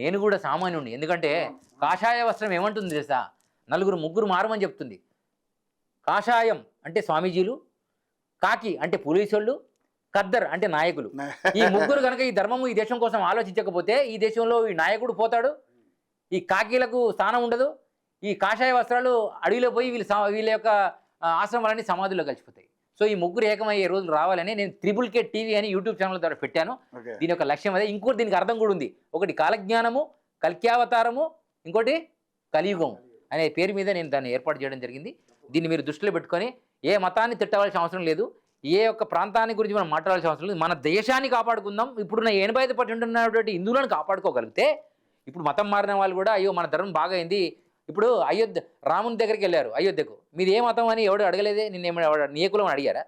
నేను కూడా సామాన్యుడిని. ఎందుకంటే కాషాయ వస్త్రం ఏమంటుంది తెలుసా, నలుగురు ముగ్గురు మారమని చెప్తుంది. కాషాయం అంటే స్వామీజీలు, కాకి అంటే పోలీసోళ్ళు, ఖద్దర్ అంటే నాయకులు. ఈ ముగ్గురు కనుక ఈ ధర్మము ఈ దేశం కోసం ఆలోచించకపోతే ఈ దేశంలో ఈ నాయకుడు పోతాడు, ఈ కాకీలకు స్థానం ఉండదు, ఈ కాషాయ వస్త్రాలు అడవిలో పోయి వీళ్ళ యొక్క ఆశ్రమాలన్నీ సమాధుల్లో కలిసిపోతాయి. సో ఈ ముగ్గురు ఏకమయ్యే రోజులు రావాలని నేను త్రిబుల్ కే టీవీ అని యూట్యూబ్ ఛానల్ ద్వారా పెట్టాను. దీని యొక్క లక్ష్యం అదే. ఇంకోటి దీనికి అర్థం కూడా ఉంది. ఒకటి కాలజ్ఞానము, కల్క్యావతారము, ఇంకోటి కలియుగము అనే పేరు మీద నేను దాన్ని ఏర్పాటు చేయడం జరిగింది. దీన్ని మీరు దృష్టిలో పెట్టుకొని ఏ మతాన్ని తిట్టవలసిన అవసరం లేదు, ఏ ఒక్క ప్రాంతాన్ని గురించి మనం మాట్లాడాల్సిన అవసరం లేదు. మన దేశాన్ని కాపాడుకుందాం. ఇప్పుడున్న 85% ఉన్నటువంటి హిందువులను కాపాడుకోగలిగితే ఇప్పుడు మతం మారిన వాళ్ళు కూడా అయ్యో మన ధర్మం బాగైంది. ఇప్పుడు అయోధ్య రాముని దగ్గరికి వెళ్ళారు, అయోధ్యకు. మీది ఏ మతం అని ఎవడు అడగలేదే. నిన్నేమైనా నీ కులం అడిగారా?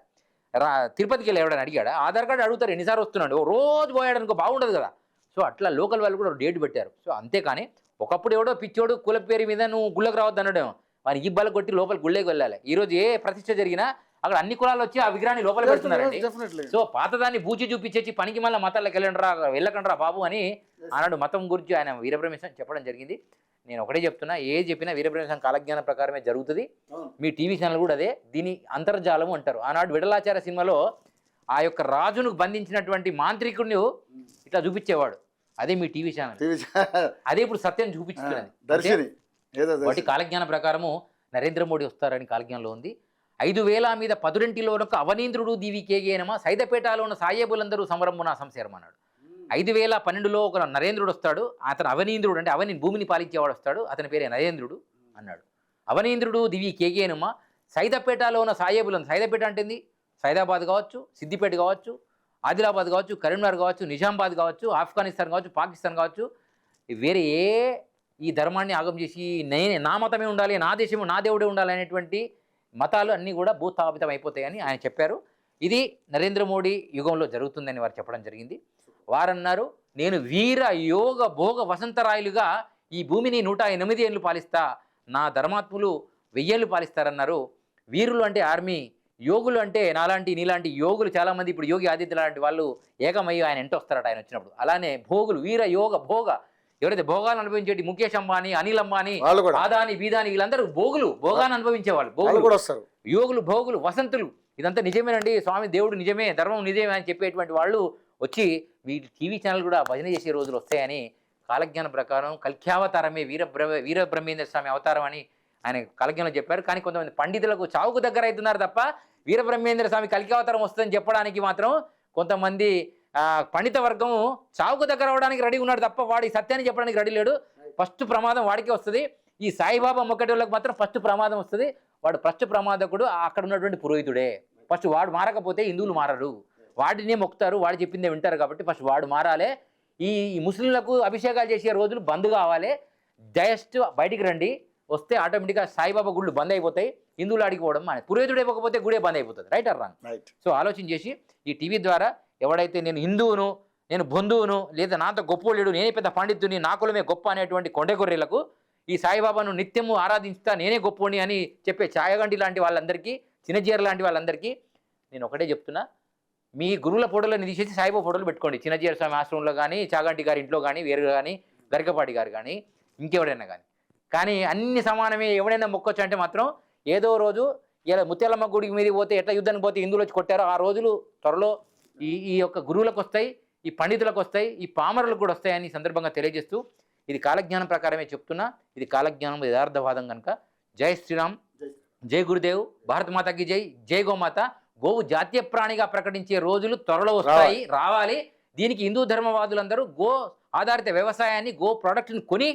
తిరుపతికి వెళ్ళి ఎవడని అడిగాడా? ఆధార్ కార్డు అడుగుతారు, ఎన్నిసార్లు వస్తున్నాడు, రోజు పోయాడు అనుకో బాగుండదు కదా. సో అట్లా లోకల్ వాళ్ళు కూడా డేట్ పెట్టారు. సో అంతేకాని ఒకప్పుడు ఎవడో పిచ్చోడు కుల పేరు మీద నువ్వు గుళ్ళకు రావద్దు అనడం, వాని ఇబ్బంది కొట్టి లోపల గుళ్ళకి వెళ్ళాలి. ఈరోజు ఏ ప్రతిష్ట జరిగినా అక్కడ అన్ని కులాలు వచ్చి ఆ విగ్రహాన్ని లోపల పెడుతున్నారండి. సో పాతదాన్ని బూచి చూపించేసి పనికి మళ్ళీ మతాలకు వెళ్ళకండ్రా బాబు అని అన్నాడు. మతం గురించి ఆయన వీరబ్రహ్మేశ్వరం చెప్పడం జరిగింది. నేను ఒకటే చెప్తున్నా, ఏ చెప్పినా వీరబ్రహ్మేశ్వరం కాలజ్ఞానం ప్రకారమే జరుగుతుంది. మీ టీవీ ఛానల్ కూడా అదే. దీని అంతర్జాలము అంటారు. ఆనాడు విడలాచార్య సినిమాలో ఆ యొక్క రాజును బంధించినటువంటి మాంత్రికుడిని ఇట్లా చూపించేవాడు, అదే మీ టీవీ ఛానల్. అదే ఇప్పుడు సత్యం చూపించుతున్నది. వాటి కాలజ్ఞాన ప్రకారము నరేంద్ర మోడీ వస్తారని కాలజ్ఞానంలో ఉంది. 5,000 మీద 10 అవనీంద్రుడు దీవికేగేనమా సైదపేటలో ఉన్న సాయేబులందరూ సమరమున సంశయమన్నాడు. 5,012లో ఒక నరేంద్రుడు వస్తాడు. అతను అవనీంద్రుడు అంటే భూమిని పాలించేవాడు వస్తాడు. అతని పేరే నరేంద్రుడు అన్నాడు. అవనీంద్రుడు దీవికేగేనమా సైదపేటలో ఉన్న సాయేబులందరూ. సైదపేట అంటేంది సైదాబాద్ కావచ్చు, సిద్దిపేట కావచ్చు, ఆదిలాబాద్ కావచ్చు, కరీంనగర్ కావచ్చు, నిజామాబాద్ కావచ్చు, ఆఫ్ఘనిస్తాన్ కావచ్చు, పాకిస్తాన్ కావచ్చు, వేరే ఈ ధర్మాన్ని ఆగం చేసి నా మతమే ఉండాలి, నా దేశము నా దేవుడే ఉండాలి అనేటువంటి మతాలు అన్నీ కూడా భూస్థాపితం అయిపోతాయని ఆయన చెప్పారు. ఇది నరేంద్ర మోడీ యుగంలో జరుగుతుందని వారు చెప్పడం జరిగింది. వారన్నారు, నేను వీర యోగ భోగ వసంతరాయులుగా ఈ భూమిని 108 ఏళ్ళు పాలిస్తా, నా ధర్మాత్ములు 1000 ఏళ్ళు పాలిస్తారన్నారు. వీరులు అంటే ఆర్మీ, యోగులు అంటే నీలాంటి యోగులు చాలామంది ఇప్పుడు యోగి ఆదిత్య లాంటి వాళ్ళు ఏకమయ్యి ఆయన ఎంట వస్తారట ఆయన వచ్చినప్పుడు. అలానే భోగులు, వీర యోగ భోగ, ఎవరైతే భోగాలను అనుభవించేటి ముఖేష్ అంబానీ, అనిల్ అంబానీ, ఆదాని, బీదాని, వీళ్ళందరూ భోగాన్ని అనుభవించేవాళ్ళు. యోగులు, భోగులు, వసంతులు, ఇదంతా నిజమేనండి స్వామి, దేవుడు నిజమే, ధర్మం నిజమే అని చెప్పేటువంటి వాళ్ళు వచ్చి వీటి టీవీ ఛానల్ కూడా భజన చేసే రోజులు వస్తాయని కాలజ్ఞానం ప్రకారం కల్క్యావతారమే వీరబ్రహ్మేంద్ర స్వామి అవతారం అని ఆయన కాలజ్ఞానంలో చెప్పారు. కానీ కొంతమంది పండితులకు చావుకు దగ్గర అవుతున్నారు తప్ప వీరబ్రహ్మేంద్ర స్వామి కల్క్యావతారం వస్తుందని చెప్పడానికి మాత్రం కొంతమంది పండిత వర్గము చావుకు దగ్గర అవడానికి రెడీ ఉన్నాడు తప్ప వాడి సత్యాన్ని చెప్పడానికి రెడీ లేడు. ఫస్ట్ ప్రమాదం వాడికే వస్తుంది. ఈ సాయిబాబా మొక్కటి వాళ్ళకి మాత్రం ఫస్ట్ ప్రమాదం వస్తుంది. వాడు ఫస్ట్ ప్రమాదకుడు అక్కడ ఉన్నటువంటి పురోహితుడే. ఫస్ట్ వాడు మారకపోతే హిందువులు మారరు, వాడినే మొక్కుతారు, వాడు చెప్పిందే వింటారు. కాబట్టి ఫస్ట్ వాడు మారాలి. ఈ ముస్లింలకు అభిషేకాలు చేసే రోజులు బంద్ కావాలి. జస్ట్ బయటికి రండి, వస్తే ఆటోమేటిక్గా సాయిబాబా గుళ్ళు బంద్ అయిపోతాయి, హిందువులు అడిగిపోవడం పురోహితుడు అయిపోకపోతే గుడే బంద్ అయిపోతుంది. Right are wrong? సో ఆలోచన చేసి ఈ టీవీ ద్వారా ఎవడైతే నేను హిందువును, నేను బంధువును, లేదా నాతో గొప్పలేడు, నేనే పెద్ద పండితుని, నా కులమే గొప్ప అనేటువంటి కొండగొర్రెలకు ఈ సాయిబాబాను నిత్యము ఆరాధించుతా నేనే గొప్పని అని చెప్పే ఛాయగంటి లాంటి వాళ్ళందరికీ, చిన్నజీర లాంటి వాళ్ళందరికీ నేను ఒకటే చెప్తున్నా, మీ గురువుల ఫోటోలను తీసేసి సాయిబాబా ఫోటోలు పెట్టుకోండి. చిన్నజీర స్వామి ఆశ్రమంలో కానీ, చాగంటి గారి ఇంట్లో కానీ, వేరు కానీ, గరికపాటి గారు కానీ, ఇంకెవడైనా కానీ అన్ని సమానమే. ఎవడైనా మొక్కొచ్చు అంటే మాత్రం ఏదో రోజు ఇలా ముత్యాలమ్మ గుడికి మీద పోతే ఎట్లా యుద్ధానికి పోతే హిందువులు వచ్చి కొట్టారో ఆ రోజులు త్వరలో ఈ యొక్క గురువులకు వస్తాయి, ఈ పండితులకు వస్తాయి, ఈ పామరులకు కూడా వస్తాయని సందర్భంగా తెలియజేస్తూ ఇది కాలజ్ఞానం ప్రకారమే చెప్తున్నా. ఇది కాలజ్ఞానం యథార్థవాదం కనుక. జై శ్రీరామ్, జై గురుదేవ్, భారత మాతకి జై, జై గోమాత. గోవు జాతీయ ప్రాణిగా ప్రకటించే రోజులు త్వరలో వస్తాయి, రావాలి. దీనికి హిందూ ధర్మవాదులందరూ గో ఆధారిత వ్యవసాయాన్ని, గో ప్రోడక్ట్ని కొని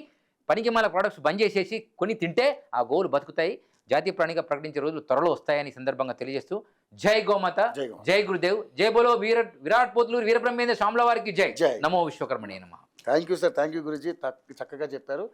పనికి మళ్ళీ ప్రోడక్ట్స్ బంద్ చేసేసి కొని తింటే ఆ గోవులు బతుకుతాయి. జాతీయ ప్రాణిగా ప్రకటించే రోజులు త్వరలో వస్తాయని సందర్భంగా తెలియజేస్తూ జై గోమాత, జై గురుదేవ్, జై బోలో విరాట్ పోతులూరు వీరబ్రహ్మేంద్ర స్వాముల వారికి జై. నమో విశ్వకర్మణే నమః. Thank you sir, thank you Guruji, చక్కగా చెప్పారు.